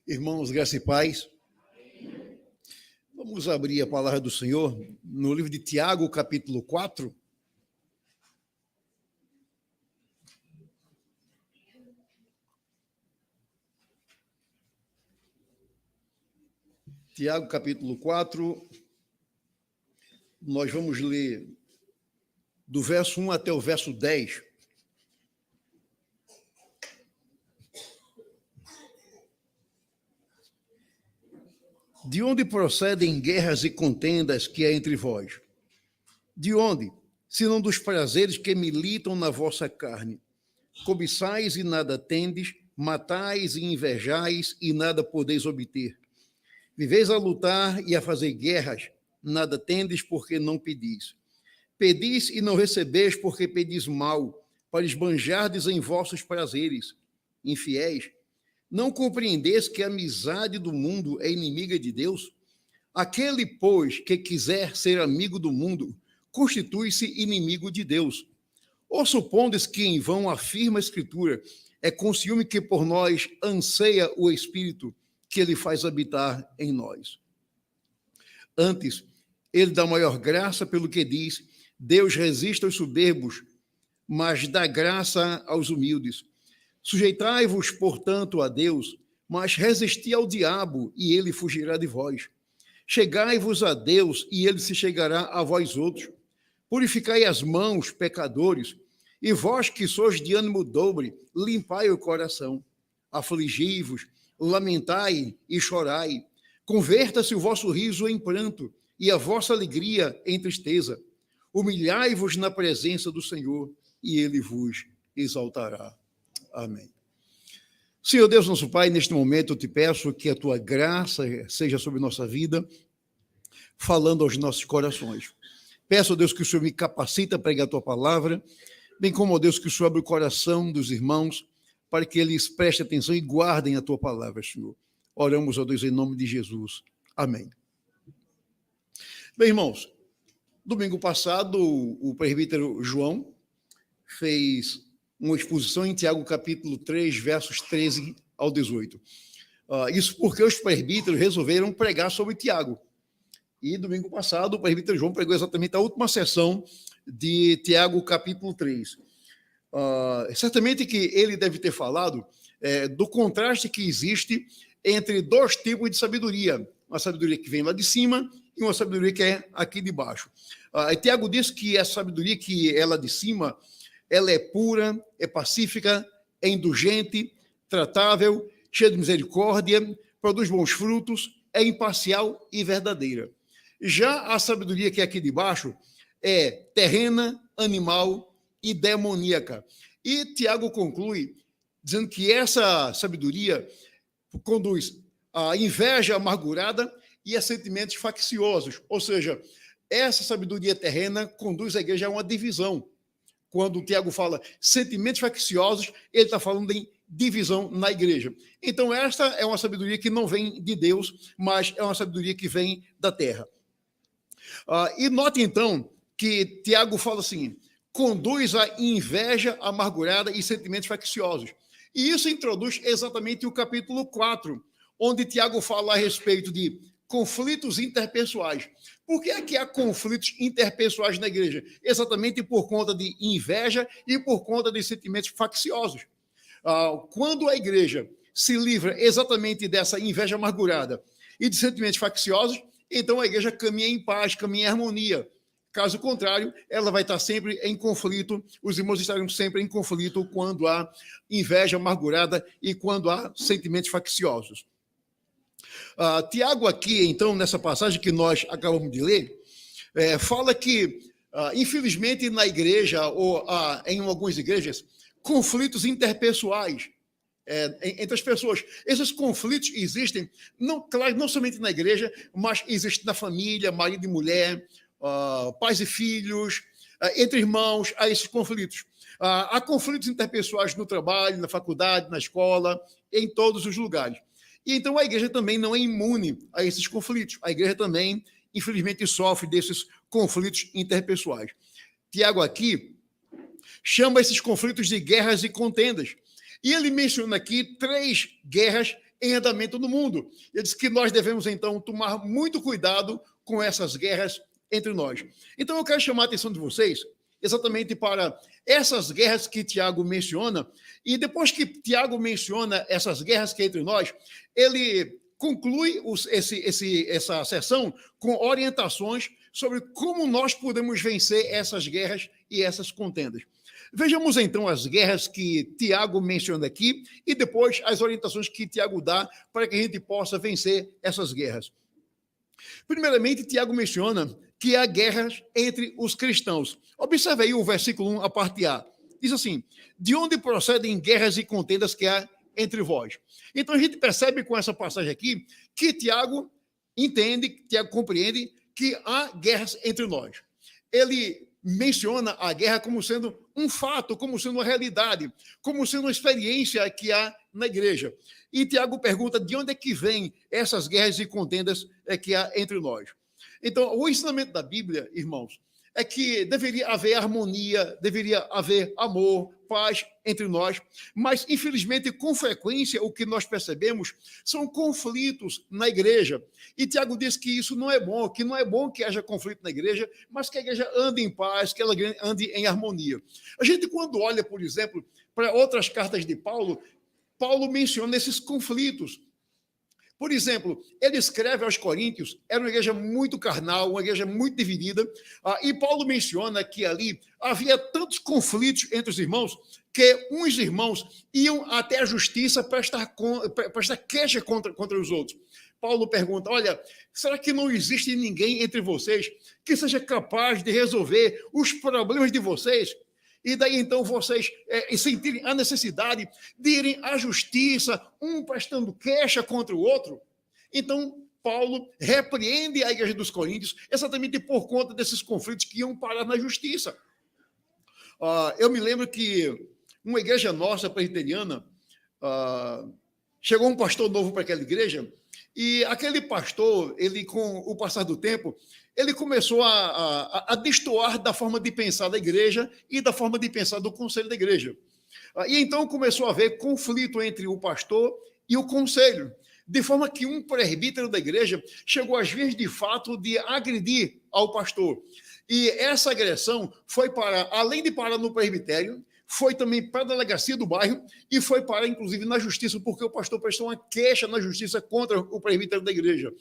Irmãos, graça e paz. Vamos abrir a palavra do Senhor no livro de Tiago, capítulo 4. Tiago, capítulo 4. Nós vamos ler do verso 1 até o verso 10. De onde procedem guerras e contendas que há entre vós? De onde? Senão dos prazeres que militam na vossa carne. Cobiçais e nada tendes, matais e invejais e nada podeis obter. Viveis a lutar e a fazer guerras, nada tendes porque não pedis. Pedis e não recebeis porque pedis mal, para esbanjardes em vossos prazeres. Infiéis, não compreendeis que a amizade do mundo é inimiga de Deus? Aquele, pois, que quiser ser amigo do mundo, constitui-se inimigo de Deus. Ou supondes que em vão afirma a Escritura, é com ciúme que por nós anseia o Espírito, que ele faz habitar em nós. Antes, ele dá maior graça pelo que diz, Deus resiste aos soberbos, mas dá graça aos humildes. Sujeitai-vos, portanto, a Deus, mas resisti ao diabo, e ele fugirá de vós. Chegai-vos a Deus, e ele se chegará a vós outros. Purificai as mãos, pecadores, e vós que sois de ânimo dobre, limpai o coração. Afligi-vos, lamentai e chorai. Converta-se o vosso riso em pranto, e a vossa alegria em tristeza. Humilhai-vos na presença do Senhor, e ele vos exaltará. Amém. Senhor Deus, nosso Pai, neste momento eu te peço que a tua graça seja sobre nossa vida, falando aos nossos corações. Peço, Deus, que o Senhor me capacite a pregar a tua palavra, bem como, Deus, que o Senhor abra o coração dos irmãos para que eles prestem atenção e guardem a tua palavra, Senhor. Oramos, ó Deus, em nome de Jesus. Amém. Bem, irmãos, domingo passado o presbítero João fez uma exposição em Tiago, capítulo 3, versos 13 ao 18. Isso porque os presbíteros resolveram pregar sobre Tiago. E domingo passado o presbítero João pregou exatamente a última sessão de Tiago, capítulo 3. Certamente que ele deve ter falado do contraste que existe entre dois tipos de sabedoria. Uma sabedoria que vem lá de cima e uma sabedoria que é aqui de baixo. Tiago diz que a sabedoria que é lá de cima, ela é pura, é pacífica, é indulgente, tratável, cheia de misericórdia, produz bons frutos, é imparcial e verdadeira. Já a sabedoria que é aqui de baixo é terrena, animal e demoníaca. E Tiago conclui dizendo que essa sabedoria conduz a inveja amargurada e a sentimentos facciosos. Ou seja, essa sabedoria terrena conduz a igreja a uma divisão. Quando o Tiago fala sentimentos facciosos, ele está falando em divisão na igreja. Então, esta é uma sabedoria que não vem de Deus, mas é uma sabedoria que vem da terra. E note, então, que Tiago fala assim, conduz a inveja amargurada e sentimentos facciosos. E isso introduz exatamente o capítulo 4, onde Tiago fala a respeito de conflitos interpessoais. Por que é que há conflitos interpessoais na igreja? Exatamente por conta de inveja e por conta de sentimentos facciosos. Quando a igreja se livra exatamente dessa inveja amargurada e de sentimentos facciosos, então a igreja caminha em paz, caminha em harmonia. Caso contrário, ela vai estar sempre em conflito, os irmãos estarão sempre em conflito quando há inveja amargurada e quando há sentimentos facciosos. Tiago aqui, então, nessa passagem que nós acabamos de ler, fala que, infelizmente, na igreja, ou em algumas igrejas, conflitos interpessoais entre as pessoas. Esses conflitos existem, claro, não somente na igreja, mas existem na família, marido e mulher, pais e filhos, entre irmãos, há esses conflitos. Há conflitos interpessoais no trabalho, na faculdade, na escola, em todos os lugares. E então a igreja também não é imune a esses conflitos. A igreja também, infelizmente, sofre desses conflitos interpessoais. Tiago aqui chama esses conflitos de guerras e contendas. E ele menciona aqui 3 guerras em andamento no mundo. Ele diz que nós devemos, então, tomar muito cuidado com essas guerras entre nós. Então, eu quero chamar a atenção de vocês exatamente para essas guerras que Tiago menciona, e depois que Tiago menciona essas guerras que é entre nós, ele conclui essa sessão com orientações sobre como nós podemos vencer essas guerras e essas contendas. Vejamos, então, as guerras que Tiago menciona aqui e depois as orientações que Tiago dá para que a gente possa vencer essas guerras. Primeiramente, Tiago menciona que há guerras entre os cristãos. Observe aí o versículo 1, a parte A. Diz assim, de onde procedem guerras e contendas que há entre vós? Então, a gente percebe com essa passagem aqui que Tiago entende, Tiago compreende que há guerras entre nós. Ele menciona a guerra como sendo um fato, como sendo uma realidade, como sendo uma experiência que há na igreja. E Tiago pergunta de onde é que vêm essas guerras e contendas que há entre nós. Então, o ensinamento da Bíblia, irmãos, é que deveria haver harmonia, deveria haver amor, paz entre nós, mas, infelizmente, com frequência, o que nós percebemos são conflitos na igreja. E Tiago diz que isso não é bom, que não é bom que haja conflito na igreja, mas que a igreja ande em paz, que ela ande em harmonia. A gente, quando olha, por exemplo, para outras cartas de Paulo, Paulo menciona esses conflitos. Por exemplo, ele escreve aos Coríntios, era uma igreja muito carnal, uma igreja muito dividida, e Paulo menciona que ali havia tantos conflitos entre os irmãos, que uns irmãos iam até a justiça para prestar queixa contra os outros. Paulo pergunta, olha, será que não existe ninguém entre vocês que seja capaz de resolver os problemas de vocês? E daí, então, vocês sentirem a necessidade de irem à justiça, um prestando queixa contra o outro. Então, Paulo repreende a igreja dos Coríntios exatamente por conta desses conflitos que iam parar na justiça. Eu me lembro que uma igreja nossa, presbiteriana, chegou um pastor novo para aquela igreja, e aquele pastor, ele, com o passar do tempo, ele começou a destoar da forma de pensar da igreja e da forma de pensar do conselho da igreja. E então começou a haver conflito entre o pastor e o conselho, de forma que um presbítero da igreja chegou às vias de fato de agredir ao pastor. E essa agressão foi além de parar no presbitério, foi também para a delegacia do bairro e foi para, inclusive, na justiça, porque o pastor prestou uma queixa na justiça contra o presbítero da igreja.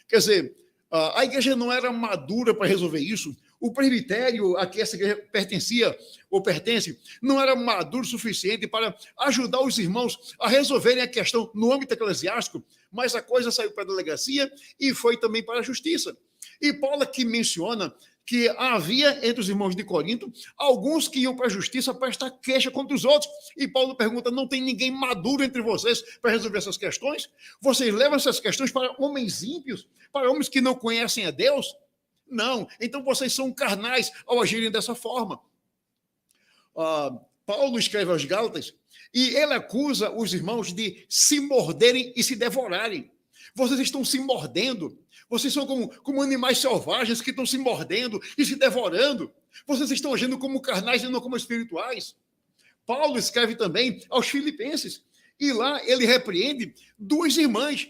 Quer dizer, a igreja não era madura para resolver isso. O presbitério a que essa igreja pertencia ou pertence não era maduro o suficiente para ajudar os irmãos a resolverem a questão no âmbito eclesiástico, mas a coisa saiu para a delegacia e foi também para a justiça. E Paulo aqui menciona que havia entre os irmãos de Corinto alguns que iam para a justiça para prestar queixa contra os outros. E Paulo pergunta, não tem ninguém maduro entre vocês para resolver essas questões? Vocês levam essas questões para homens ímpios, para homens que não conhecem a Deus? Não, então vocês são carnais ao agirem dessa forma. Paulo escreve aos Gálatas e ele acusa os irmãos de se morderem e se devorarem. Vocês estão se mordendo. Vocês são como animais selvagens que estão se mordendo e se devorando. Vocês estão agindo como carnais e não como espirituais. Paulo escreve também aos Filipenses. E lá ele repreende duas irmãs,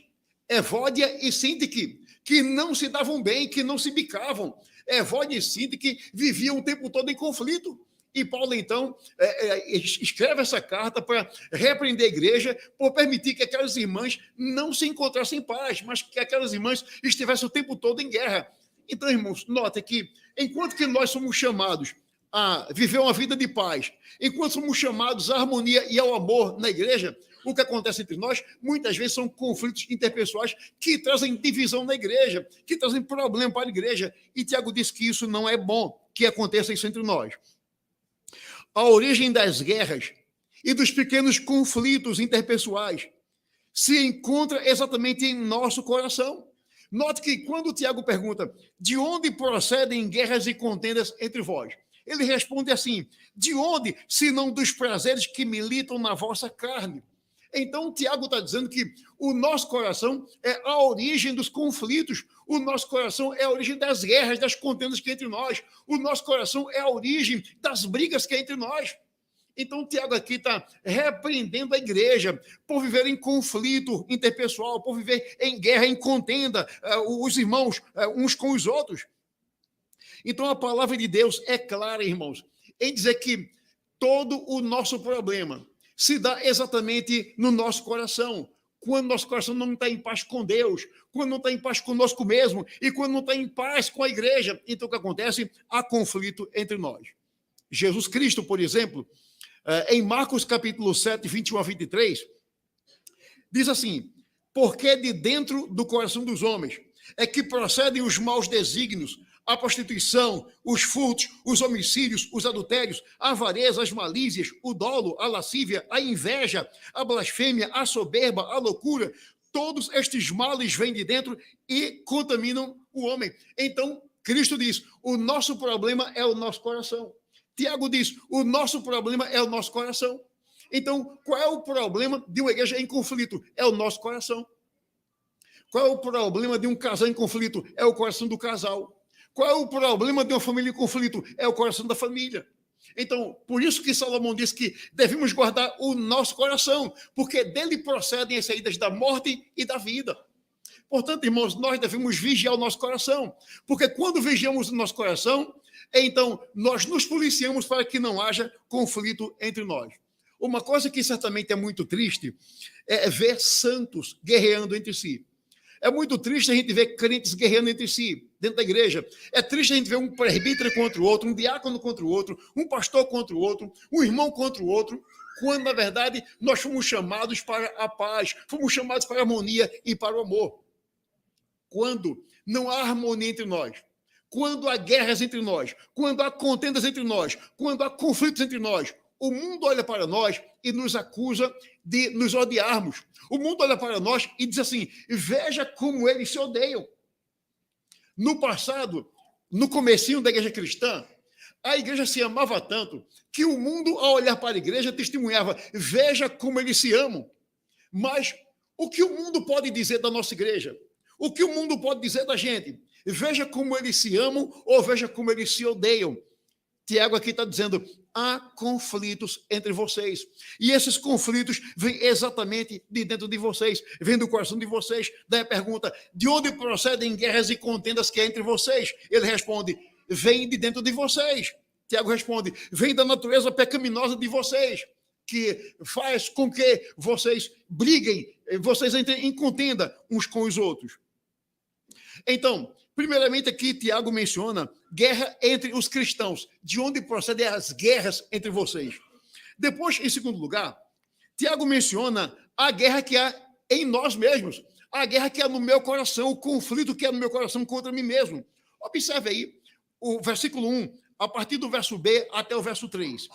Evódia e Síntique, que não se davam bem, que não se bicavam. Evódia e Síntique viviam o tempo todo em conflito. E Paulo, então, escreve essa carta para repreender a igreja por permitir que aquelas irmãs não se encontrassem em paz, mas que aquelas irmãs estivessem o tempo todo em guerra. Então, irmãos, notem que enquanto que nós somos chamados a viver uma vida de paz, enquanto somos chamados à harmonia e ao amor na igreja, o que acontece entre nós, muitas vezes, são conflitos interpessoais que trazem divisão na igreja, que trazem problema para a igreja. E Tiago diz que isso não é bom, que aconteça isso entre nós. A origem das guerras e dos pequenos conflitos interpessoais se encontra exatamente em nosso coração. Note que quando o Tiago pergunta de onde procedem guerras e contendas entre vós, ele responde assim, de onde, se não dos prazeres que militam na vossa carne? Então, o Tiago está dizendo que o nosso coração é a origem dos conflitos, o nosso coração é a origem das guerras, das contendas que há entre nós, o nosso coração é a origem das brigas que há entre nós. Então, Tiago aqui está repreendendo a igreja por viver em conflito interpessoal, por viver em guerra, em contenda, os irmãos uns com os outros. Então, a palavra de Deus é clara, irmãos, em dizer que todo o nosso problema se dá exatamente no nosso coração. Quando nosso coração não está em paz com Deus, quando não está em paz conosco mesmo e quando não está em paz com a igreja, então o que acontece? Há conflito entre nós. Jesus Cristo, por exemplo, em Marcos capítulo 7, 21 a 23, diz assim: porque de dentro do coração dos homens é que procedem os maus desígnios, a prostituição, os furtos, os homicídios, os adultérios, a avareza, as malícias, o dolo, a lascívia, a inveja, a blasfêmia, a soberba, a loucura. Todos estes males vêm de dentro e contaminam o homem. Então, Cristo diz, o nosso problema é o nosso coração. Tiago diz, o nosso problema é o nosso coração. Então, qual é o problema de uma igreja em conflito? É o nosso coração. Qual é o problema de um casal em conflito? É o coração do casal. Qual é o problema de uma família em conflito? É o coração da família. Então, por isso que Salomão diz que devemos guardar o nosso coração, porque dele procedem as saídas da morte e da vida. Portanto, irmãos, nós devemos vigiar o nosso coração, porque quando vigiamos o nosso coração, então nós nos policiamos para que não haja conflito entre nós. Uma coisa que certamente é muito triste é ver santos guerreando entre si. É muito triste a gente ver crentes guerreando entre si, dentro da igreja. É triste a gente ver um presbítero contra o outro, um diácono contra o outro, um pastor contra o outro, um irmão contra o outro, quando, na verdade, nós fomos chamados para a paz, fomos chamados para a harmonia e para o amor. Quando não há harmonia entre nós, quando há guerras entre nós, quando há contendas entre nós, quando há conflitos entre nós, o mundo olha para nós e nos acusa de nos odiarmos. O mundo olha para nós e diz assim, veja como eles se odeiam. No passado, no comecinho da igreja cristã, a igreja se amava tanto que o mundo, ao olhar para a igreja, testemunhava, veja como eles se amam. Mas o que o mundo pode dizer da nossa igreja? O que o mundo pode dizer da gente? Veja como eles se amam ou veja como eles se odeiam. Tiago aqui está dizendo, há conflitos entre vocês. E esses conflitos vêm exatamente de dentro de vocês, vêm do coração de vocês. Daí a pergunta, de onde procedem guerras e contendas que há entre vocês? Ele responde, vem de dentro de vocês. Tiago responde, vem da natureza pecaminosa de vocês, que faz com que vocês briguem, vocês entrem em contenda uns com os outros. Então, primeiramente aqui Tiago menciona guerra entre os cristãos, de onde procedem as guerras entre vocês. Depois, em segundo lugar, Tiago menciona a guerra que há em nós mesmos, a guerra que há no meu coração, o conflito que há no meu coração contra mim mesmo. Observe aí o versículo 1, a partir do verso B até o verso 3.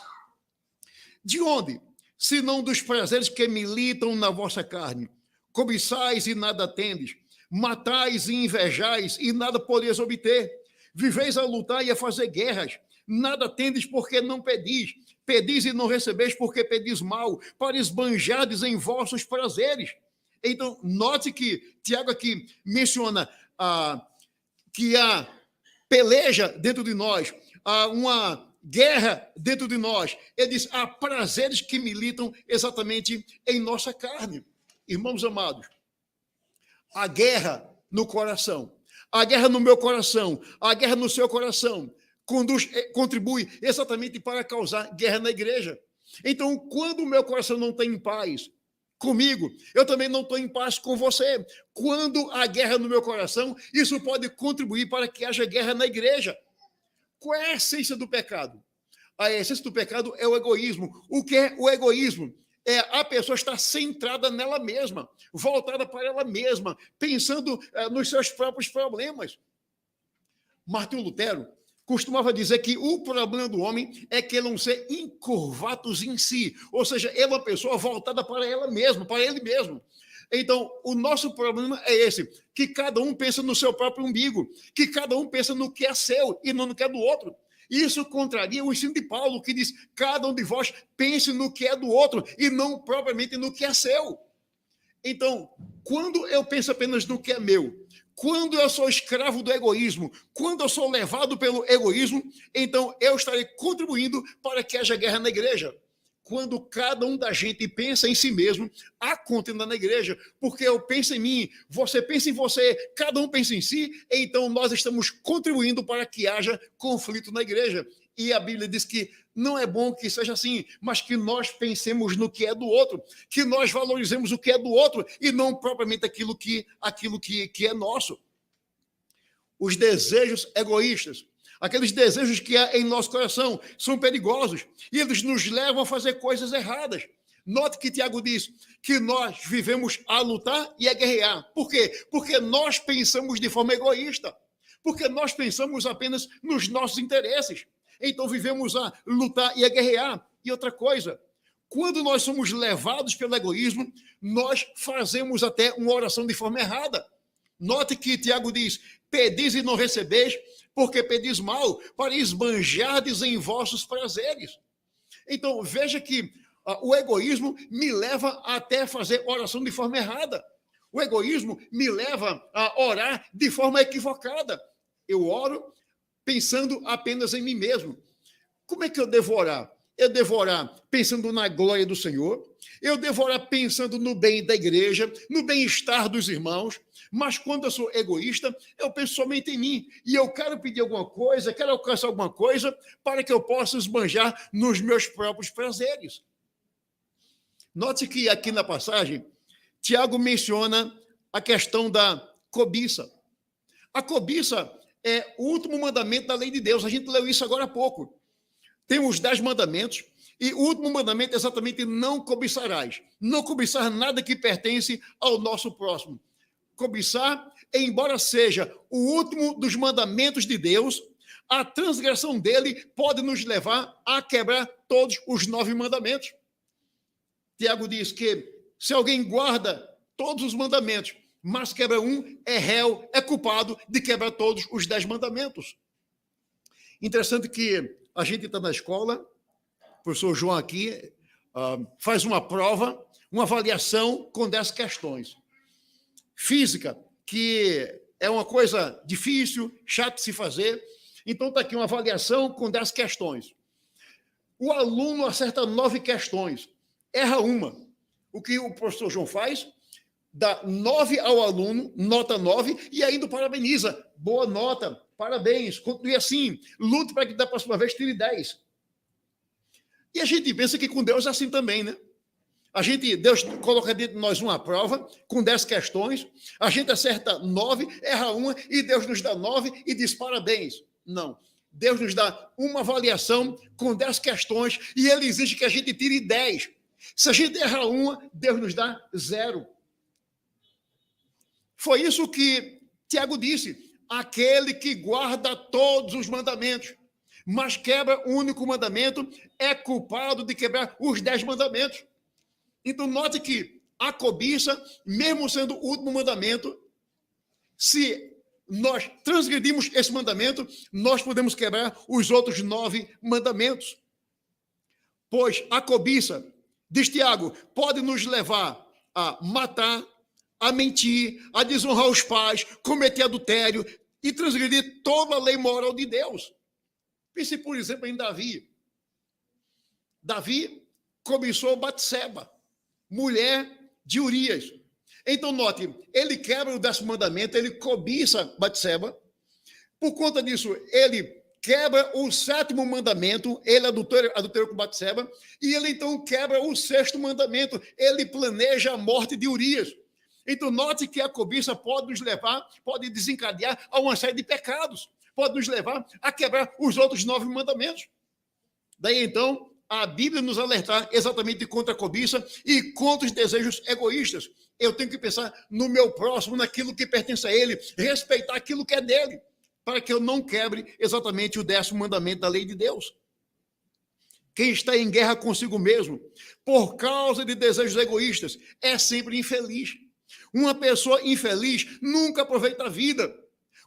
De onde? Se não dos prazeres que militam na vossa carne, cobiçais e nada tendes, matais e invejais e nada podeis obter, viveis a lutar e a fazer guerras, nada tendes porque não pedis, pedis e não recebeis porque pedis mal, para esbanjardes em vossos prazeres. Então, note que Tiago aqui menciona que há peleja dentro de nós, há uma guerra dentro de nós. Ele diz, há prazeres que militam exatamente em nossa carne. Irmãos amados, a guerra no coração, a guerra no meu coração, a guerra no seu coração, contribui exatamente para causar guerra na igreja. Então, quando o meu coração não está em paz comigo, eu também não estou em paz com você. Quando há guerra no meu coração, isso pode contribuir para que haja guerra na igreja. Qual é a essência do pecado? A essência do pecado é o egoísmo. O que é o egoísmo? É a pessoa estar centrada nela mesma, voltada para ela mesma, pensando nos seus próprios problemas. Martinho Lutero costumava dizer que o problema do homem é que ele é um ser incurvatus em si, ou seja, ele é uma pessoa voltada para ela mesma, para ele mesmo. Então, o nosso problema é esse, que cada um pensa no seu próprio umbigo, que cada um pensa no que é seu e não no que é do outro. Isso contraria o ensino de Paulo, que diz, cada um de vós pense no que é do outro e não propriamente no que é seu. Então, quando eu penso apenas no que é meu, quando eu sou escravo do egoísmo, quando eu sou levado pelo egoísmo, então eu estarei contribuindo para que haja guerra na igreja. quando cada um da gente pensa em si mesmo, há contenda na igreja, porque eu penso em mim, você pensa em você, cada um pensa em si, então nós estamos contribuindo para que haja conflito na igreja. E a Bíblia diz que não é bom que seja assim, mas que nós pensemos no que é do outro, que nós valorizemos o que é do outro e não propriamente aquilo que é nosso. Os desejos egoístas, aqueles desejos que há em nosso coração, são perigosos e eles nos levam a fazer coisas erradas. Note que Tiago diz que nós vivemos a lutar e a guerrear. Por quê? Porque nós pensamos de forma egoísta, porque nós pensamos apenas nos nossos interesses. Então vivemos a lutar e a guerrear. E outra coisa, quando nós somos levados pelo egoísmo, nós fazemos até uma oração de forma errada. Note que Tiago diz: pedis e não recebeis, porque pedis mal, para esbanjardes em vossos prazeres. Então, veja que o egoísmo me leva até fazer oração de forma errada. O egoísmo me leva a orar de forma equivocada. Eu oro pensando apenas em mim mesmo. Como é que eu devo orar? Eu devo orar pensando na glória do Senhor, eu devo orar pensando no bem da igreja, no bem-estar dos irmãos, mas quando eu sou egoísta, eu penso somente em mim, e eu quero pedir alguma coisa, quero alcançar alguma coisa, para que eu possa esbanjar nos meus próprios prazeres. Note que aqui na passagem, Tiago menciona a questão da cobiça. A cobiça é o último mandamento da lei de Deus, a gente leu isso agora há pouco. Tem os 10 mandamentos, e o último mandamento é exatamente não cobiçarás. Não cobiçar nada que pertence ao nosso próximo. Cobiçar, embora seja o último dos mandamentos de Deus, a transgressão dele pode nos levar a quebrar todos os 9 mandamentos. Tiago diz que se alguém guarda todos os mandamentos, mas quebra um, é réu, é culpado de quebrar todos os 10 mandamentos. Interessante que a gente está na escola, o professor João aqui faz uma prova, uma avaliação com 10 questões. Física, que é uma coisa difícil, chata de se fazer, então está aqui uma avaliação com 10 questões. O aluno acerta 9 questões, erra uma. O que o professor João faz? Dá 9 ao aluno, nota 9, e ainda o parabeniza. Boa nota, parabéns, continue assim, lute para que da próxima vez tire 10. E a gente pensa que com Deus é assim também, né? Deus coloca dentro de nós uma prova com 10 questões, a gente acerta 9, erra uma, e Deus nos dá 9 e diz parabéns. Não. Deus nos dá uma avaliação com 10 questões e ele exige que a gente tire 10. Se a gente errar uma, Deus nos dá 0. Foi isso que Tiago disse. Aquele que guarda todos os mandamentos, mas quebra o único mandamento, é culpado de quebrar os 10 mandamentos. Então, note que a cobiça, mesmo sendo o último mandamento, se nós transgredimos esse mandamento, nós podemos quebrar os outros 9 mandamentos. Pois a cobiça, diz Tiago, pode nos levar a matar, a mentir, a desonrar os pais, cometer adultério e transgredir toda a lei moral de Deus. Pense, por exemplo, em Davi. Davi cobiçou Batseba, mulher de Urias. Então, note, ele quebra o 10º mandamento, ele cobiça Batseba. Por conta disso, ele quebra o 7º mandamento, ele adulterou com Batseba, e ele então quebra o 6º mandamento, ele planeja a morte de Urias. Então, note que a cobiça pode nos levar, pode desencadear a uma série de pecados, pode nos levar a quebrar os outros 9 mandamentos. Daí, então, a Bíblia nos alertar exatamente contra a cobiça e contra os desejos egoístas. Eu tenho que pensar no meu próximo, naquilo que pertence a ele, respeitar aquilo que é dele, para que eu não quebre exatamente o 10º mandamento da lei de Deus. Quem está em guerra consigo mesmo, por causa de desejos egoístas, é sempre infeliz. Uma pessoa infeliz nunca aproveita a vida.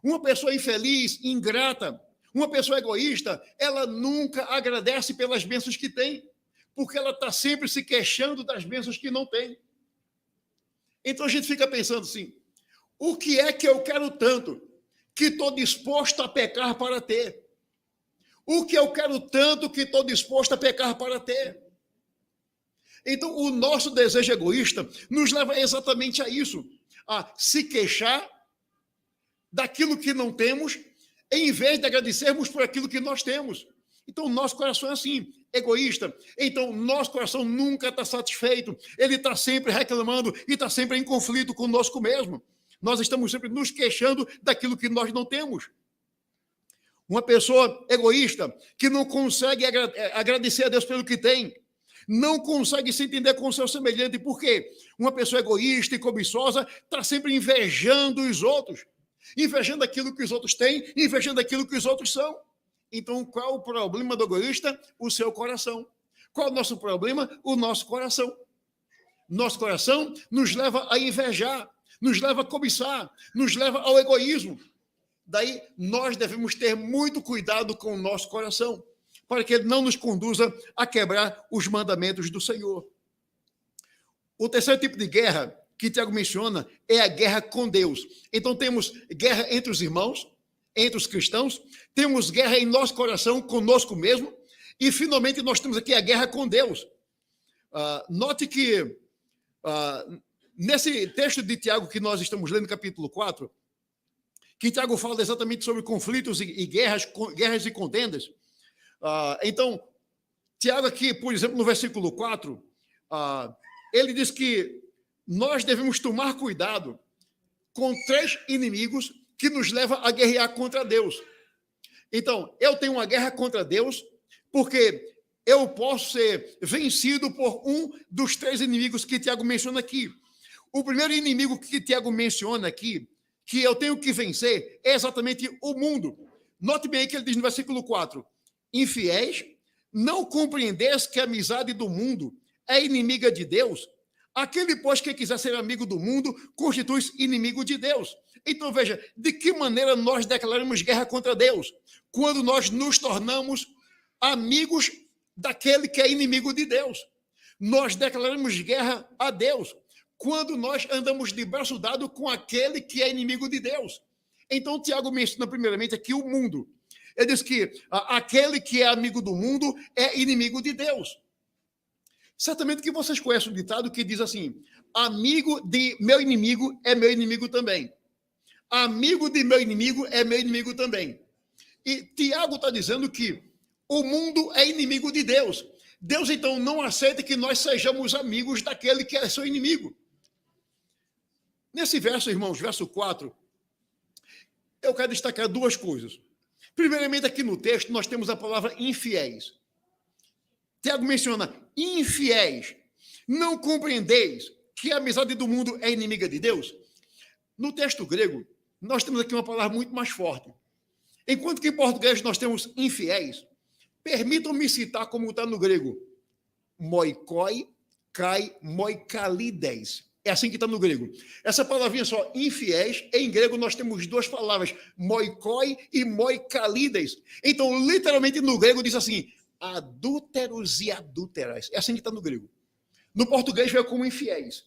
Uma pessoa infeliz, ingrata, uma pessoa egoísta, ela nunca agradece pelas bênçãos que tem, porque ela está sempre se queixando das bênçãos que não tem. Então a gente fica pensando assim, o que é que eu quero tanto que estou disposto a pecar para ter? O que eu quero tanto que estou disposto a pecar para ter? Então, o nosso desejo egoísta nos leva exatamente a isso, a se queixar daquilo que não temos, em vez de agradecermos por aquilo que nós temos. Então, o nosso coração é assim, egoísta. Então, nosso coração nunca está satisfeito. Ele está sempre reclamando e está sempre em conflito conosco mesmo. Nós estamos sempre nos queixando daquilo que nós não temos. Uma pessoa egoísta que não consegue agradecer a Deus pelo que tem, não consegue se entender com o seu semelhante. Por quê? Uma pessoa egoísta e cobiçosa está sempre invejando os outros, invejando aquilo que os outros têm, invejando aquilo que os outros são. Então, qual o problema do egoísta? O seu coração. Qual o nosso problema? O nosso coração. Nosso coração nos leva a invejar, nos leva a cobiçar, nos leva ao egoísmo. Daí, nós devemos ter muito cuidado com o nosso coração, para que ele não nos conduza a quebrar os mandamentos do Senhor. O terceiro tipo de guerra que Tiago menciona é a guerra com Deus. Então, temos guerra entre os irmãos, entre os cristãos, temos guerra em nosso coração, conosco mesmo, e, finalmente, nós temos aqui a guerra com Deus. Note que, nesse texto de Tiago que nós estamos lendo, capítulo 4, que Tiago fala exatamente sobre conflitos e guerras e contendas. Então, Tiago aqui, por exemplo, no versículo 4, ele diz que nós devemos tomar cuidado com 3 inimigos que nos levam a guerrear contra Deus. Então, eu tenho uma guerra contra Deus porque eu posso ser vencido por um dos 3 inimigos que Tiago menciona aqui. O primeiro inimigo que Tiago menciona aqui, que eu tenho que vencer, é exatamente o mundo. Note bem aí que ele diz no versículo 4, infiéis, não compreendeis que a amizade do mundo é inimiga de Deus? Aquele, pois, que quiser ser amigo do mundo, constitui-se inimigo de Deus. Então, veja, de que maneira nós declaramos guerra contra Deus? Quando nós nos tornamos amigos daquele que é inimigo de Deus. Nós declaramos guerra a Deus quando nós andamos de braço dado com aquele que é inimigo de Deus. Então, Tiago menciona primeiramente aqui o mundo. Ele diz que aquele que é amigo do mundo é inimigo de Deus. Certamente que vocês conhecem o ditado que diz assim, amigo de meu inimigo é meu inimigo também. Amigo de meu inimigo é meu inimigo também. E Tiago está dizendo que o mundo é inimigo de Deus. Deus, então, não aceita que nós sejamos amigos daquele que é seu inimigo. Nesse verso, irmãos, verso 4, eu quero destacar 2 coisas. Primeiramente, aqui no texto, nós temos a palavra infiéis. Tiago menciona, infiéis, não compreendeis que a amizade do mundo é inimiga de Deus? No texto grego, nós temos aqui uma palavra muito mais forte. Enquanto que em português nós temos infiéis, permitam-me citar como está no grego, moikoi, kai, moikalides. É assim que está no grego. Essa palavrinha só, infiéis, em grego nós temos 2 palavras, moikoi e moikalides. Então, literalmente no grego diz assim, adúlteros e adúlteras. É assim que está no grego. No português veio como infiéis.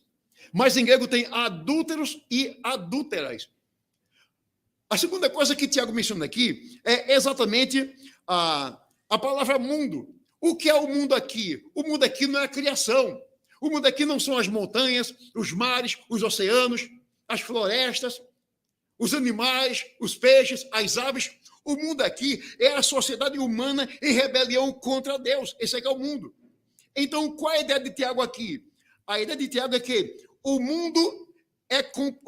Mas em grego tem adúlteros e adúlteras. A segunda coisa que Tiago menciona aqui é exatamente a palavra mundo. O que é o mundo aqui? O mundo aqui não é a criação. O mundo aqui não são as montanhas, os mares, os oceanos, as florestas, os animais, os peixes, as aves. O mundo aqui é a sociedade humana em rebelião contra Deus. Esse é o mundo. Então, qual é a ideia de Tiago aqui? A ideia de Tiago é que o mundo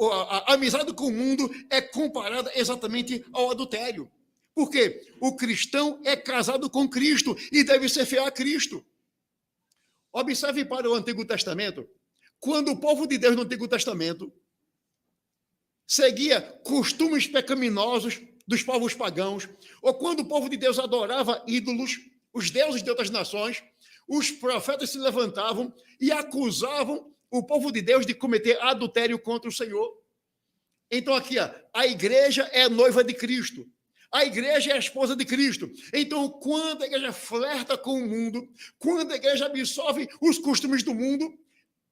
a amizade com o mundo é comparada exatamente ao adultério. Por quê? O cristão é casado com Cristo e deve ser fiel a Cristo. Observe para o Antigo Testamento. Quando o povo de Deus no Antigo Testamento seguia costumes pecaminosos dos povos pagãos, ou quando o povo de Deus adorava ídolos, os deuses de outras nações, os profetas se levantavam e acusavam o povo de Deus de cometer adultério contra o Senhor. Então aqui, a igreja é a noiva de Cristo. A igreja é a esposa de Cristo. Então, quando a igreja flerta com o mundo, quando a igreja absorve os costumes do mundo,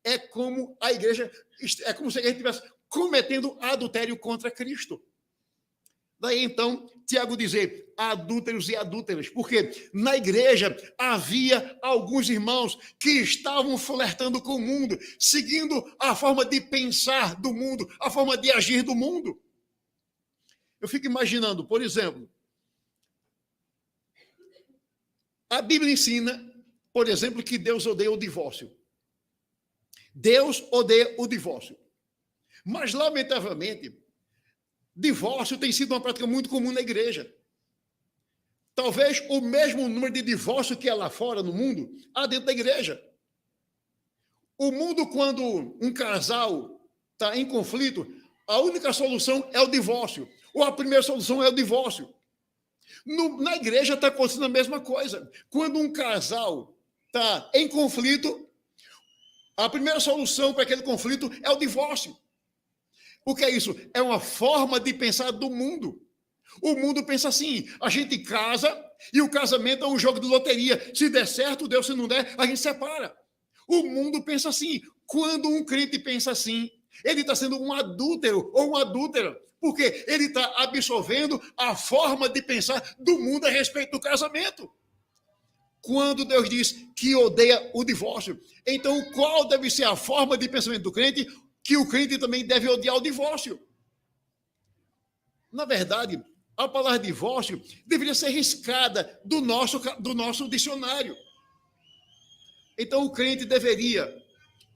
é como se a igreja estivesse cometendo adultério contra Cristo. Daí, então, Tiago dizer adúlteros e adúlteras, porque na igreja havia alguns irmãos que estavam flertando com o mundo, seguindo a forma de pensar do mundo, a forma de agir do mundo. Eu fico imaginando, por exemplo, a Bíblia ensina, por exemplo, que Deus odeia o divórcio. Deus odeia o divórcio. Mas, lamentavelmente, divórcio tem sido uma prática muito comum na igreja. Talvez o mesmo número de divórcio que há lá fora no mundo, há dentro da igreja. O mundo, quando um casal está em conflito, a única solução é o divórcio. Ou a primeira solução é o divórcio. Na igreja está acontecendo a mesma coisa. Quando um casal está em conflito, a primeira solução para aquele conflito é o divórcio. O que é isso? É uma forma de pensar do mundo. O mundo pensa assim, a gente casa e o casamento é um jogo de loteria. Se der certo, deu, se não der, a gente separa. O mundo pensa assim. Quando um crente pensa assim, ele está sendo um adúltero ou uma adúltera, porque ele está absorvendo a forma de pensar do mundo a respeito do casamento. Quando Deus diz que odeia o divórcio, então qual deve ser a forma de pensamento do crente? Que o crente também deve odiar o divórcio. Na verdade, a palavra divórcio deveria ser riscada do nosso dicionário. Então, o crente deveria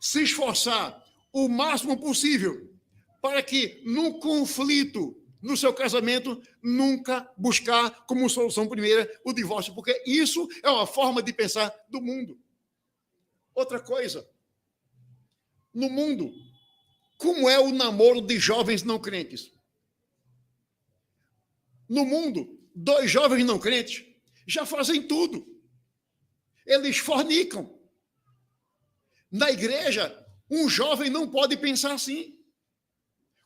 se esforçar o máximo possível para que, no conflito, no seu casamento, nunca buscar como solução primeira o divórcio, porque isso é uma forma de pensar do mundo. Outra coisa, no mundo, como é o namoro de jovens não crentes? No mundo, 2 jovens não crentes já fazem tudo. Eles fornicam. Na igreja, um jovem não pode pensar assim.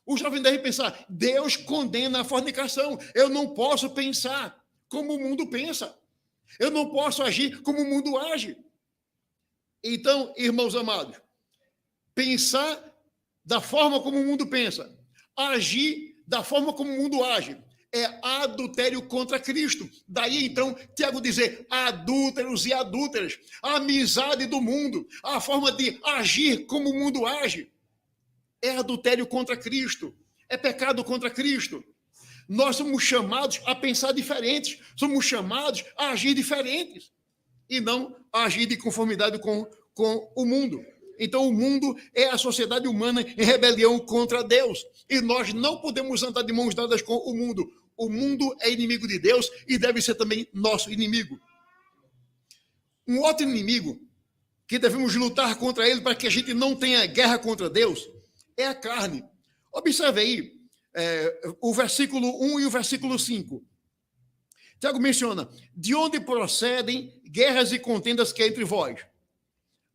O jovem deve pensar, Deus condena a fornicação. Eu não posso pensar como o mundo pensa. Eu não posso agir como o mundo age. Então, irmãos amados, pensar da forma como o mundo pensa, agir da forma como o mundo age, é adultério contra Cristo. Daí, então, Tiago dizer adúlteros e adúlteras, a amizade do mundo, a forma de agir como o mundo age, é adultério contra Cristo, é pecado contra Cristo. Nós somos chamados a pensar diferentes, somos chamados a agir diferentes, e não a agir de conformidade com o mundo. Então, o mundo é a sociedade humana em rebelião contra Deus. E nós não podemos andar de mãos dadas com o mundo. O mundo é inimigo de Deus e deve ser também nosso inimigo. Um outro inimigo que devemos lutar contra ele para que a gente não tenha guerra contra Deus é a carne. Observe aí o versículo 1 e o versículo 5. Tiago menciona, de onde procedem guerras e contendas que há entre vós?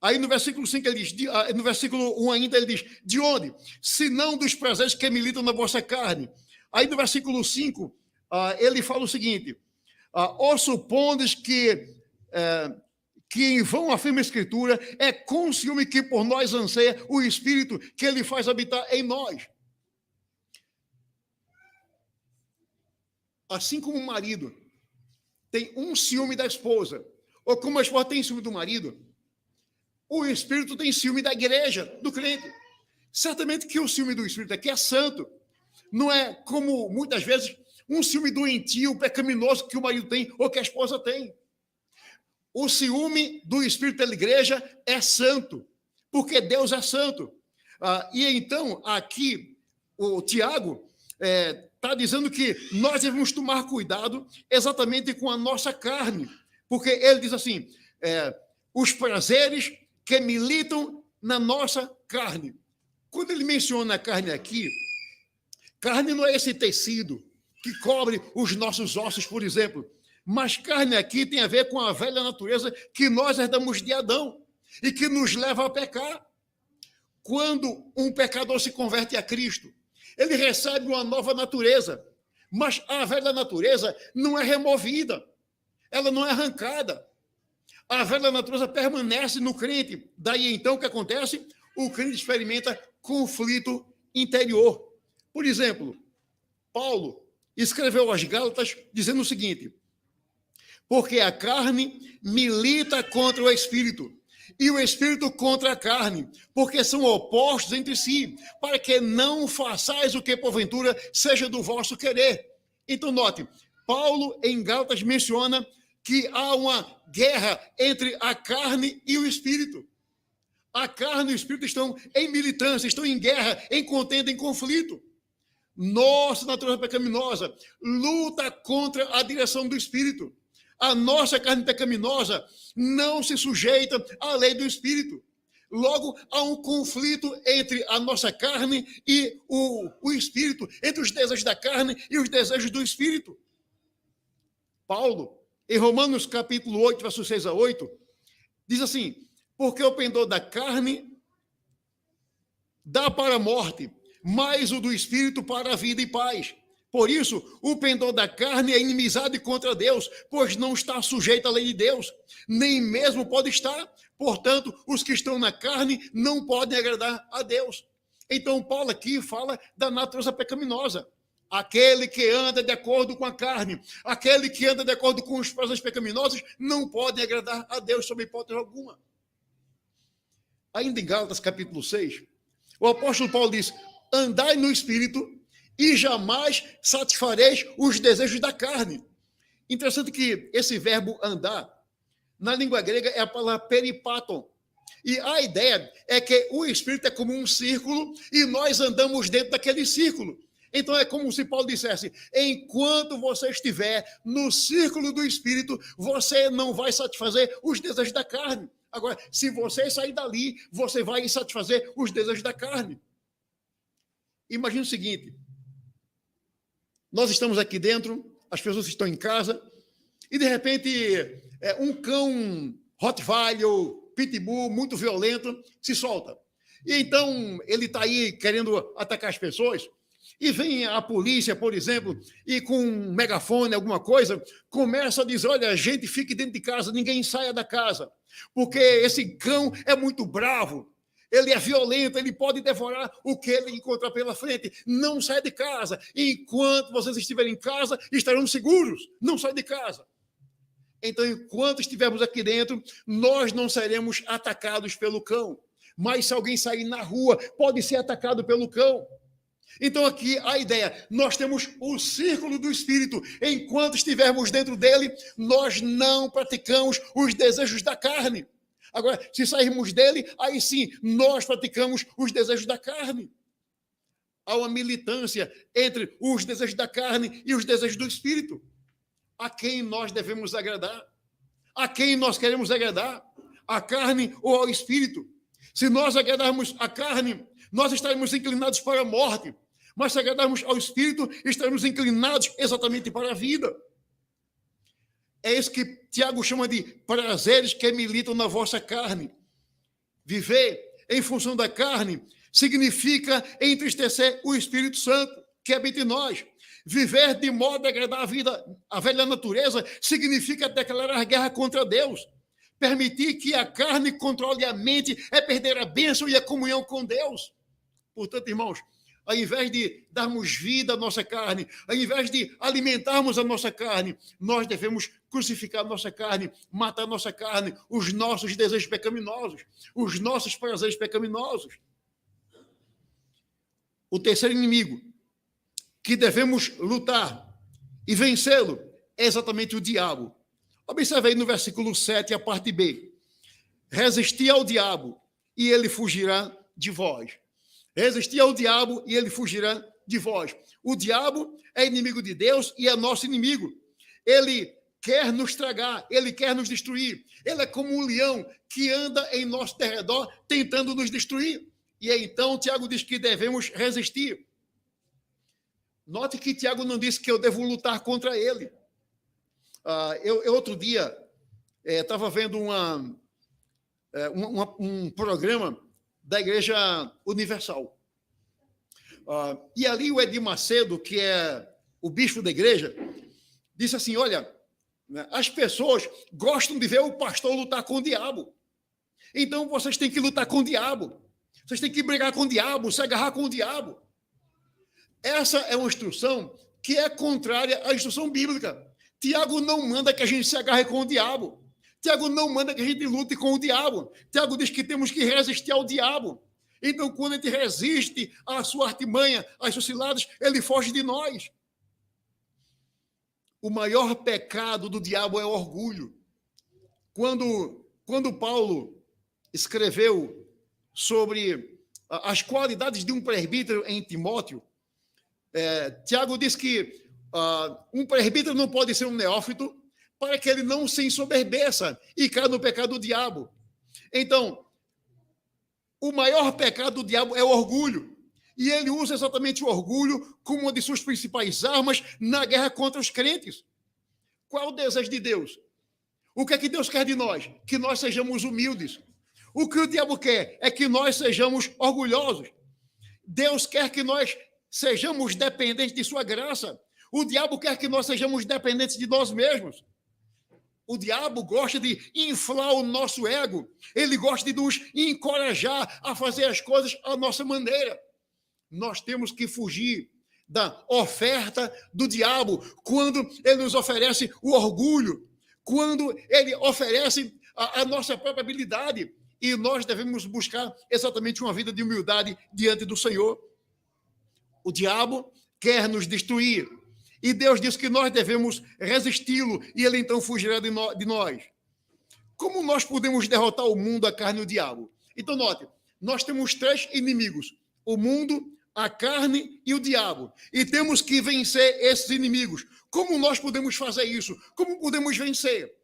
Aí no versículo 5 ele diz, no versículo 1 ainda ele diz, de onde? Se não dos prazeres que militam na vossa carne. Aí no versículo 5 ele fala o seguinte, ou supondes que em vão afirma a Escritura, é com ciúme que por nós anseia o Espírito que ele faz habitar em nós. Assim como o marido tem um ciúme da esposa, ou como a esposa tem ciúme do marido, o Espírito tem ciúme da igreja, do crente. Certamente que o ciúme do Espírito aqui é santo. Não é como, muitas vezes, um ciúme doentio, pecaminoso que o marido tem ou que a esposa tem. O ciúme do Espírito da igreja é santo, porque Deus é santo. E então, aqui, o Tiago está dizendo que nós devemos tomar cuidado exatamente com a nossa carne, porque ele diz assim, os prazeres que militam na nossa carne. Quando ele menciona a carne aqui, carne não é esse tecido que cobre os nossos ossos, por exemplo, mas carne aqui tem a ver com a velha natureza que nós herdamos de Adão e que nos leva a pecar. Quando um pecador se converte a Cristo, ele recebe uma nova natureza, mas a velha natureza não é removida, ela não é arrancada. A velha natureza permanece no crente. Daí, então, o que acontece? O crente experimenta conflito interior. Por exemplo, Paulo escreveu aos Gálatas dizendo o seguinte: porque a carne milita contra o espírito, e o espírito contra a carne, porque são opostos entre si, para que não façais o que porventura seja do vosso querer. Então, note, Paulo em Gálatas menciona que há uma guerra entre a carne e o espírito. A carne e o espírito estão em militância, estão em guerra, em contenda, em conflito. Nossa natureza pecaminosa luta contra a direção do espírito. A nossa carne pecaminosa não se sujeita à lei do espírito. Logo, há um conflito entre a nossa carne e o espírito, entre os desejos da carne e os desejos do espírito. Paulo, em Romanos capítulo 8, versos 6 a 8, diz assim: porque o pendor da carne dá para a morte, mas o do espírito para a vida e paz. Por isso, o pendor da carne é inimizade contra Deus, pois não está sujeito à lei de Deus, nem mesmo pode estar. Portanto, os que estão na carne não podem agradar a Deus. Então, Paulo aqui fala da natureza pecaminosa. Aquele que anda de acordo com a carne, aquele que anda de acordo com os prazeres pecaminosos, não pode agradar a Deus sob hipótese alguma. Ainda em Gálatas capítulo 6, o apóstolo Paulo diz: andai no espírito e jamais satisfareis os desejos da carne. Interessante que esse verbo andar, na língua grega, é a palavra peripaton. E a ideia é que o espírito é como um círculo e nós andamos dentro daquele círculo. Então é como se Paulo dissesse: enquanto você estiver no círculo do espírito, você não vai satisfazer os desejos da carne. Agora, se você sair dali, você vai satisfazer os desejos da carne. Imagina o seguinte: nós estamos aqui dentro, as pessoas estão em casa, e de repente um cão Rottweiler ou Pitbull muito violento se solta. E então ele está aí querendo atacar as pessoas, e vem a polícia, por exemplo, e com um megafone, alguma coisa, começa a dizer: olha, gente, fique dentro de casa, ninguém saia da casa, porque esse cão é muito bravo. Ele é violento, ele pode devorar o que ele encontrar pela frente. Não saia de casa. Enquanto vocês estiverem em casa, estarão seguros. Não saia de casa. Então, enquanto estivermos aqui dentro, nós não seremos atacados pelo cão. Mas se alguém sair na rua, pode ser atacado pelo cão. Então, aqui a ideia: nós temos o círculo do espírito. Enquanto estivermos dentro dele, nós não praticamos os desejos da carne. Agora, se sairmos dele, aí sim, nós praticamos os desejos da carne. Há uma militância entre os desejos da carne e os desejos do espírito. A quem nós devemos agradar? A quem nós queremos agradar? A carne ou ao espírito? Se nós agradarmos a carne, nós estaremos inclinados para a morte. Mas se agradarmos ao espírito, estaremos inclinados exatamente para a vida. É isso que Tiago chama de prazeres que militam na vossa carne. Viver em função da carne significa entristecer o Espírito Santo que habita em nós. Viver de modo a agradar a vida, a velha natureza, significa declarar guerra contra Deus. Permitir que a carne controle a mente é perder a bênção e a comunhão com Deus. Portanto, irmãos, ao invés de darmos vida à nossa carne, ao invés de alimentarmos a nossa carne, nós devemos crucificar a nossa carne, matar a nossa carne, os nossos desejos pecaminosos, os nossos prazeres pecaminosos. O terceiro inimigo que devemos lutar e vencê-lo é exatamente o diabo. Observe aí no versículo 7, a parte B. Resistir ao diabo e ele fugirá de vós. Resistir ao diabo e ele fugirá de vós. O diabo é inimigo de Deus e é nosso inimigo. Ele quer nos tragar, ele quer nos destruir. Ele é como um leão que anda em nosso derredor tentando nos destruir. E aí, então, Tiago diz que devemos resistir. Note que Tiago não disse que eu devo lutar contra ele. Eu outro dia estava vendo um programa da Igreja Universal. E ali o Edir Macedo, que é o bispo da igreja, disse assim: olha, as pessoas gostam de ver o pastor lutar com o diabo. Então vocês têm que lutar com o diabo. Vocês têm que brigar com o diabo, se agarrar com o diabo. Essa é uma instrução que é contrária à instrução bíblica. Tiago não manda que a gente se agarre com o diabo. Tiago não manda que a gente lute com o diabo. Tiago diz que temos que resistir ao diabo. Então, quando a gente resiste à sua artimanha, às suas ciladas, ele foge de nós. O maior pecado do diabo é o orgulho. Quando Paulo escreveu sobre as qualidades de um presbítero em Timóteo, Tiago diz que um presbítero não pode ser um neófito para que ele não se ensoberbeça e caia no pecado do diabo. Então, o maior pecado do diabo é o orgulho. E ele usa exatamente o orgulho como uma de suas principais armas na guerra contra os crentes. Qual é o desejo de Deus? O que é que Deus quer de nós? Que nós sejamos humildes. O que o diabo quer é que nós sejamos orgulhosos. Deus quer que nós sejamos dependentes de sua graça. O diabo quer que nós sejamos dependentes de nós mesmos. O diabo gosta de inflar o nosso ego. Ele gosta de nos encorajar a fazer as coisas à nossa maneira. Nós temos que fugir da oferta do diabo quando ele nos oferece o orgulho, quando ele oferece a nossa própria habilidade. E nós devemos buscar exatamente uma vida de humildade diante do Senhor. O diabo quer nos destruir. E Deus diz que nós devemos resisti-lo e ele então fugirá de nós. Como nós podemos derrotar o mundo, a carne e o diabo? Então, note, nós temos 3 inimigos: o mundo, a carne e o diabo. E temos que vencer esses inimigos. Como nós podemos fazer isso? Como podemos vencer?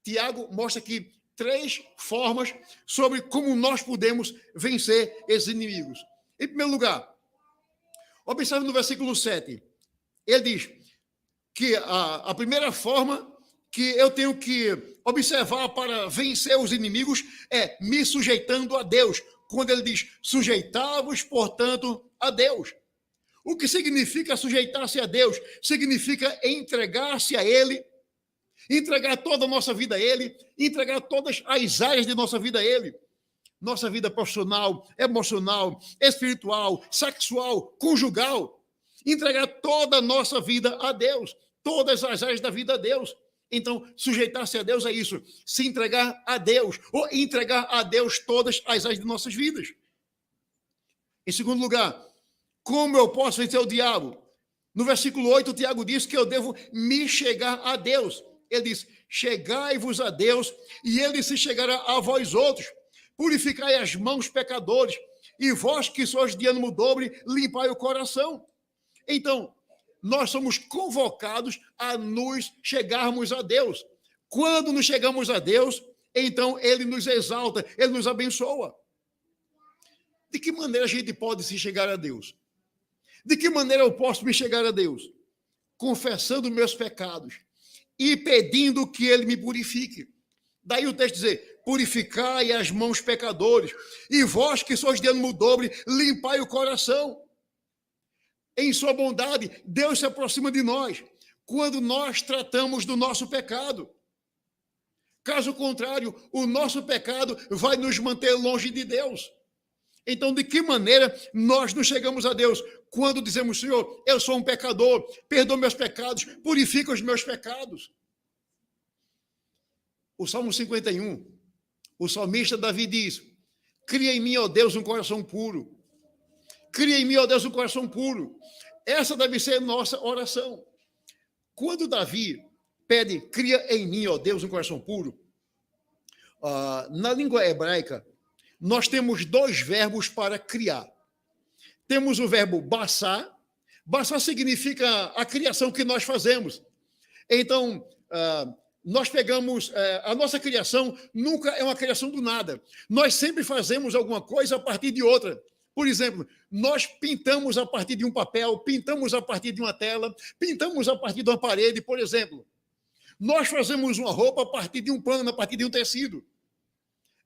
Tiago mostra aqui 3 formas sobre como nós podemos vencer esses inimigos. Em primeiro lugar, observe no versículo 7. Ele diz que a primeira forma que eu tenho que observar para vencer os inimigos é me sujeitando a Deus. Quando ele diz, sujeitai-vos, portanto, a Deus. O que significa sujeitar-se a Deus? Significa entregar-se a Ele, entregar toda a nossa vida a Ele, entregar todas as áreas de nossa vida a Ele. Nossa vida profissional, emocional, espiritual, sexual, conjugal. Entregar toda a nossa vida a Deus, todas as áreas da vida a Deus. Então, sujeitar-se a Deus é isso, se entregar a Deus, ou entregar a Deus todas as áreas de nossas vidas. Em segundo lugar, como eu posso vencer o diabo? No versículo 8, o Tiago diz que eu devo me chegar a Deus. Ele diz, chegai-vos a Deus, e ele se chegará a vós outros. Purificai as mãos, pecadores, e vós que sois de ânimo dobre, limpai o coração. Então, nós somos convocados a nos chegarmos a Deus. Quando nos chegamos a Deus, então Ele nos exalta, Ele nos abençoa. De que maneira a gente pode se chegar a Deus? De que maneira eu posso me chegar a Deus? Confessando meus pecados e pedindo que Ele me purifique. Daí o texto dizer, purificai as mãos, pecadores, e vós que sois de ânimo dobre, limpai o coração. Em sua bondade, Deus se aproxima de nós quando nós tratamos do nosso pecado. Caso contrário, o nosso pecado vai nos manter longe de Deus. Então, de que maneira nós nos chegamos a Deus? Quando dizemos, Senhor, eu sou um pecador, perdoa meus pecados, purifica os meus pecados. O Salmo 51, o salmista Davi diz, cria em mim, ó Deus, um coração puro. Cria em mim, ó Deus, um coração puro. Essa deve ser nossa oração. Quando Davi pede, cria em mim, ó Deus, um coração puro, na língua hebraica, nós temos 2 verbos para criar. Temos o verbo baçar. Baçar significa a criação que nós fazemos. Então, nós pegamos, a nossa criação nunca é uma criação do nada. Nós sempre fazemos alguma coisa a partir de outra. Por exemplo, nós pintamos a partir de um papel, pintamos a partir de uma tela, pintamos a partir de uma parede, por exemplo. Nós fazemos uma roupa a partir de um pano, a partir de um tecido.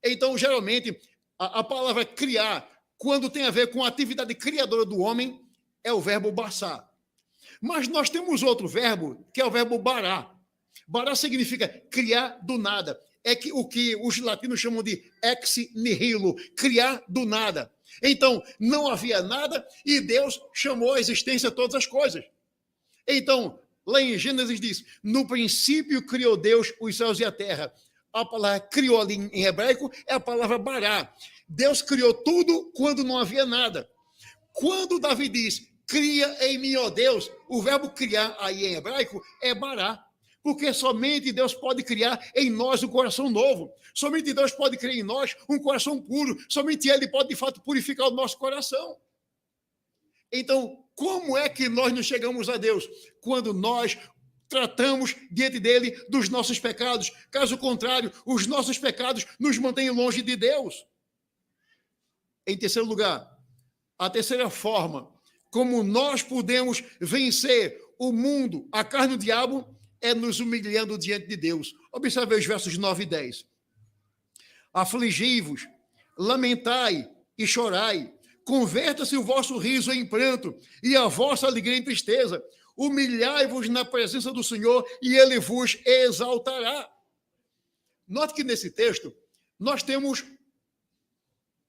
Então, geralmente, a palavra criar, quando tem a ver com a atividade criadora do homem, é o verbo baçar. Mas nós temos outro verbo, que é o verbo bará. Bará significa criar do nada. É o que os latinos chamam de ex nihilo, criar do nada. Então, não havia nada e Deus chamou à existência todas as coisas. Então, lá em Gênesis diz, no princípio criou Deus os céus e a terra. A palavra criou ali em hebraico é a palavra bará. Deus criou tudo quando não havia nada. Quando Davi diz, cria em mim, ó Deus, o verbo criar aí em hebraico é bará. Porque somente Deus pode criar em nós um coração novo. Somente Deus pode criar em nós um coração puro. Somente Ele pode, de fato, purificar o nosso coração. Então, como é que nós não chegamos a Deus? Quando nós tratamos diante dele dos nossos pecados. Caso contrário, os nossos pecados nos mantêm longe de Deus. Em terceiro lugar, a terceira forma como nós podemos vencer o mundo, a carne e o diabo, é nos humilhando diante de Deus. Observe os versos 9 e 10. Afligi-vos, lamentai e chorai, converta-se o vosso riso em pranto e a vossa alegria em tristeza. Humilhai-vos na presença do Senhor e Ele vos exaltará. Note que nesse texto nós temos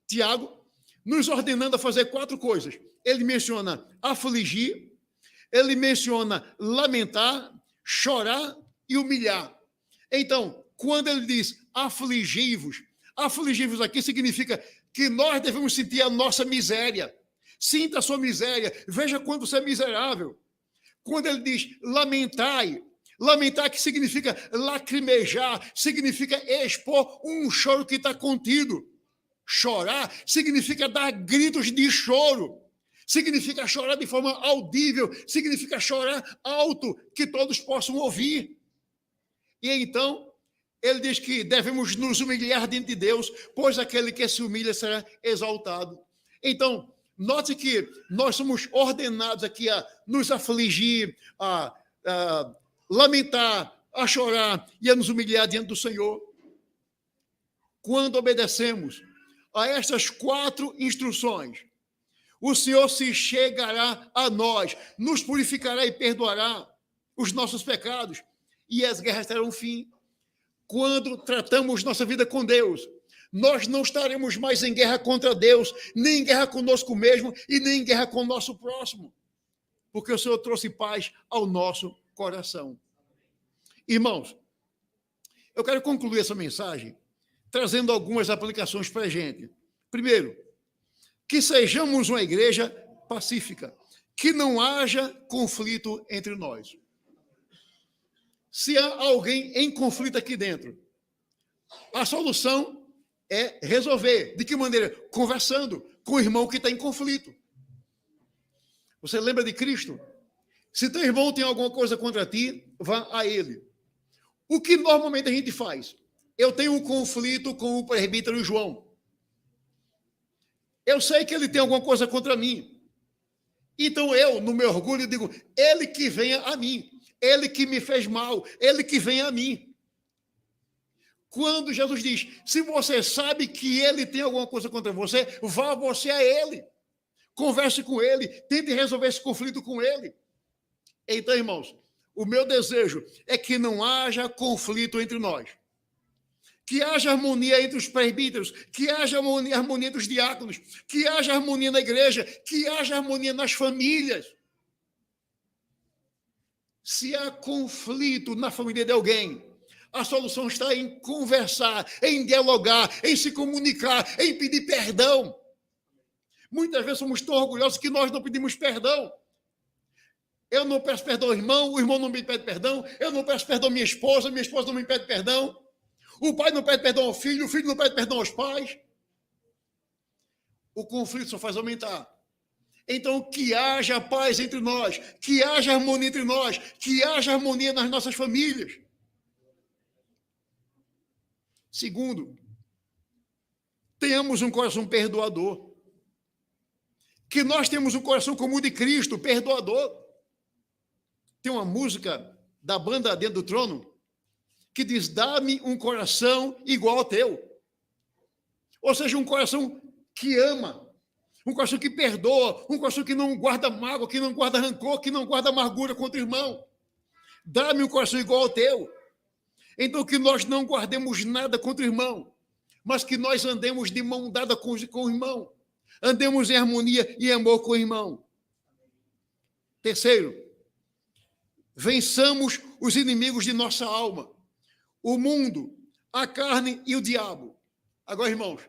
Tiago nos ordenando a fazer 4 coisas. Ele menciona afligir, ele menciona lamentar, chorar e humilhar. Então, quando ele diz afligir-vos aqui significa que nós devemos sentir a nossa miséria. Sinta a sua miséria, veja quanto você é miserável. Quando ele diz lamentai que significa lacrimejar, significa expor um choro que está contido. Chorar significa dar gritos de choro, significa chorar de forma audível, significa chorar alto, que todos possam ouvir. E então, ele diz que devemos nos humilhar diante de Deus, pois aquele que se humilha será exaltado. Então, note que nós somos ordenados aqui a nos afligir, a lamentar, a chorar e a nos humilhar diante do Senhor. Quando obedecemos a estas 4 instruções, o Senhor se chegará a nós, nos purificará e perdoará os nossos pecados, e as guerras terão fim. Quando tratamos nossa vida com Deus, nós não estaremos mais em guerra contra Deus, nem em guerra conosco mesmo e nem em guerra com o nosso próximo, porque o Senhor trouxe paz ao nosso coração. Irmãos, eu quero concluir essa mensagem trazendo algumas aplicações para a gente. Primeiro, que sejamos uma igreja pacífica, que não haja conflito entre nós. Se há alguém em conflito aqui dentro, a solução é resolver. De que maneira? Conversando com o irmão que está em conflito. Você lembra de Cristo? Se teu irmão tem alguma coisa contra ti, vá a ele. O que normalmente a gente faz? Eu tenho um conflito com o presbítero João. Eu sei que ele tem alguma coisa contra mim. Então eu, no meu orgulho, digo, ele que venha a mim. Ele que me fez mal, ele que venha a mim. Quando Jesus diz, se você sabe que ele tem alguma coisa contra você, vá você a ele. Converse com ele, tente resolver esse conflito com ele. Então, irmãos, o meu desejo é que não haja conflito entre nós. Que haja harmonia entre os presbíteros, que haja harmonia entre os diáconos, que haja harmonia na igreja, que haja harmonia nas famílias. Se há conflito na família de alguém, a solução está em conversar, em dialogar, em se comunicar, em pedir perdão. Muitas vezes somos tão orgulhosos que nós não pedimos perdão. Eu não peço perdão ao irmão, o irmão não me pede perdão, eu não peço perdão à minha esposa não me pede perdão. O pai não pede perdão ao filho, o filho não pede perdão aos pais. O conflito só faz aumentar. Então, que haja paz entre nós, que haja harmonia entre nós, que haja harmonia nas nossas famílias. Segundo, tenhamos um coração perdoador. Que nós temos um coração como o de Cristo, perdoador. Tem uma música da banda Dentro do Trono que diz, dá-me um coração igual ao teu. Ou seja, um coração que ama, um coração que perdoa, um coração que não guarda mágoa, que não guarda rancor, que não guarda amargura contra o irmão. Dá-me um coração igual ao teu. Então, que nós não guardemos nada contra o irmão, mas que nós andemos de mão dada com o irmão. Andemos em harmonia e amor com o irmão. Terceiro, vençamos os inimigos de nossa alma, o mundo, a carne e o diabo. Agora, irmãos,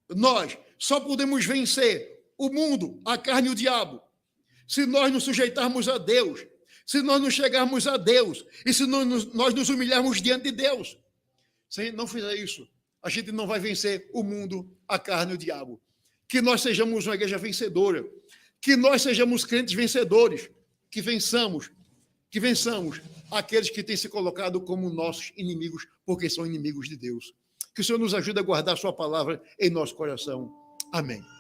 nós só podemos vencer o mundo, a carne e o diabo se nós nos sujeitarmos a Deus, se nós nos chegarmos a Deus e se nós nos humilharmos diante de Deus. Se a gente não fizer isso, a gente não vai vencer o mundo, a carne e o diabo. Que nós sejamos uma igreja vencedora, que nós sejamos crentes vencedores, que vençamos aqueles que têm se colocado como nossos inimigos, porque são inimigos de Deus. Que o Senhor nos ajude a guardar a sua palavra em nosso coração. Amém.